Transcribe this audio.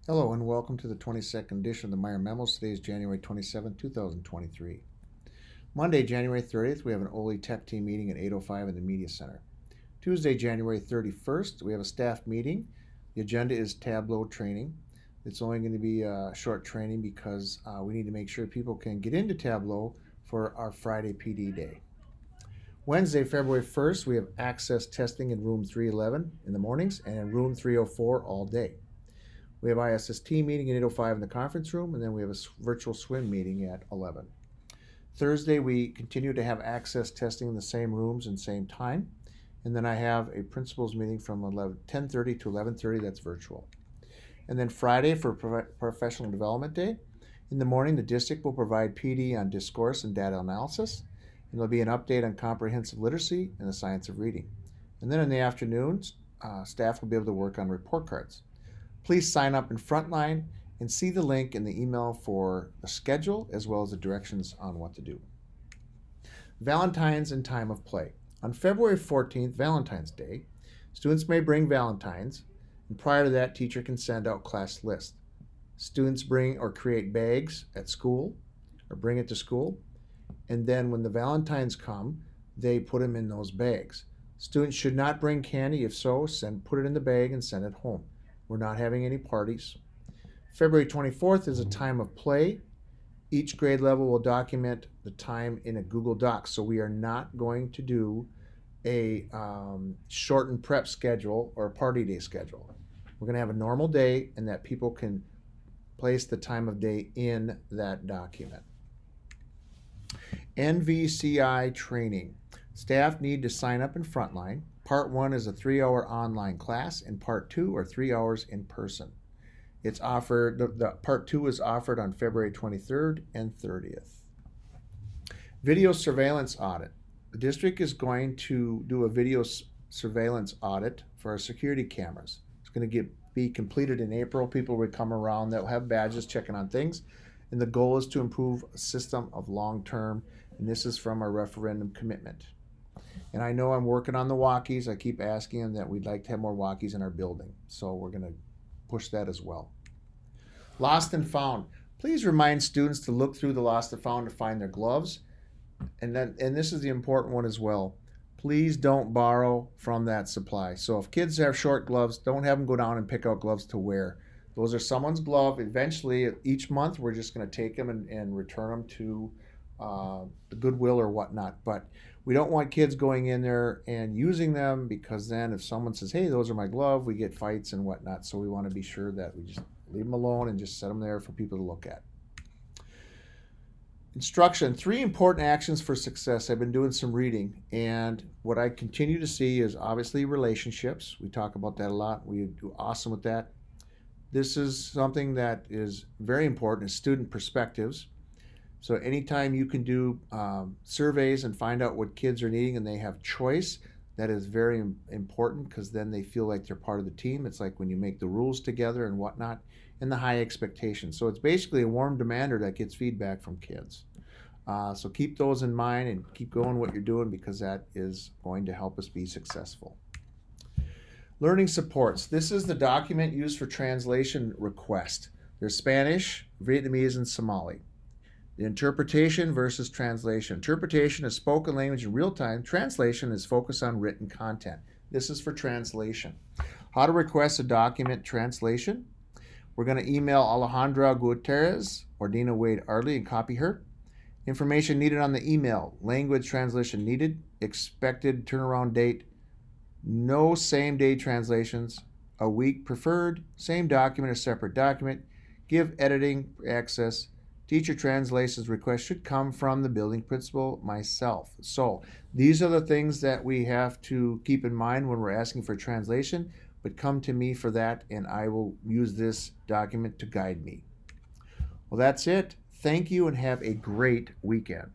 Hello and welcome to the 22nd edition of the Meyer Memo. Today is January 27, 2023. Monday, January 30th, we have an Ole Tech Team meeting at 8:05 in the Media Center. Tuesday, January 31st, we have a staff meeting. The agenda is Tableau training. It's only going to be a short training because we need to make sure people can get into Tableau for our Friday PD day. Wednesday, February 1st, we have access testing in room 311 in the mornings and in room 304 all day. We have ISST meeting at 8:05 in the conference room, and then we have a virtual swim meeting at 11. Thursday, we continue to have access testing in the same rooms and same time. And then I have a principals meeting from 10:30 to 11:30, that's virtual. And then Friday for Professional Development Day. In the morning, the district will provide PD on discourse and data analysis, and there'll be an update on comprehensive literacy and the science of reading. And then in the afternoons, staff will be able to work on report cards. Please sign up in Frontline and see the link in the email for the schedule as well as the directions on what to do. Valentine's and time of play. On February 14th, Valentine's Day, students may bring Valentines, and prior to that, teacher can send out class lists. Students bring or create bags at school or bring it to school, and then when the Valentines come, they put them in those bags. Students should not bring candy. If so, put it in the bag and send it home. We're not having any parties. February 24th is a time of play. Each grade level will document the time in a Google Doc. So we are not going to do a shortened prep schedule or a party day schedule. We're going to have a normal day and that people can place the time of day in that document. NVCI training. Staff need to sign up in Frontline. Part 1 is a 3-hour online class, and Part 2 are 3 hours in person. It's offered. The Part 2 is offered on February 23rd and 30th. Video surveillance audit. The district is going to do a video surveillance audit for our security cameras. It's going to be completed in April. People will come around. They'll have badges checking on things, and the goal is to improve a system of long-term, and this is from our referendum commitment. And I know I'm working on the walkies. I keep asking them that we'd like to have more walkies in our building. So we're going to push that as well. Lost and found. Please remind students to look through the lost and found to find their gloves. And this is the important one as well. Please don't borrow from that supply. So if kids have short gloves, don't have them go down and pick out gloves to wear. Those are someone's glove. Eventually, each month, we're just going to take them and return them to the Goodwill or whatnot. But we don't want kids going in there and using them, because then if someone says, hey, those are my glove, we get fights and whatnot. So we want to be sure that we just leave them alone and just set them there for people to look at. Instruction, 3 important actions for success. I've been doing some reading, and what I continue to see is obviously relationships. We talk about that a lot. We do awesome with that. This is something that is very important, is student perspectives. So anytime you can do surveys and find out what kids are needing and they have choice, that is very important, because then they feel like they're part of the team. It's like when you make the rules together and whatnot, and the high expectations. So it's basically a warm demander that gets feedback from kids. So keep those in mind and keep going what you're doing, because that is going to help us be successful. Learning supports. This is the document used for translation request. There's Spanish, Vietnamese, and Somali. The interpretation versus translation. Interpretation is spoken language in real time. Translation is focused on written content. This is for translation. How to request a document translation. We're going to email Alejandra Gutierrez or Dina Wade Ardley and copy her. Information needed on the email. Language translation needed. Expected turnaround date. No same-day translations. A week preferred. Same document or separate document. Give editing access. Teacher translations request should come from the building principal, myself. So these are the things that we have to keep in mind when we're asking for translation, but come to me for that, and I will use this document to guide me. Well, that's it. Thank you and have a great weekend.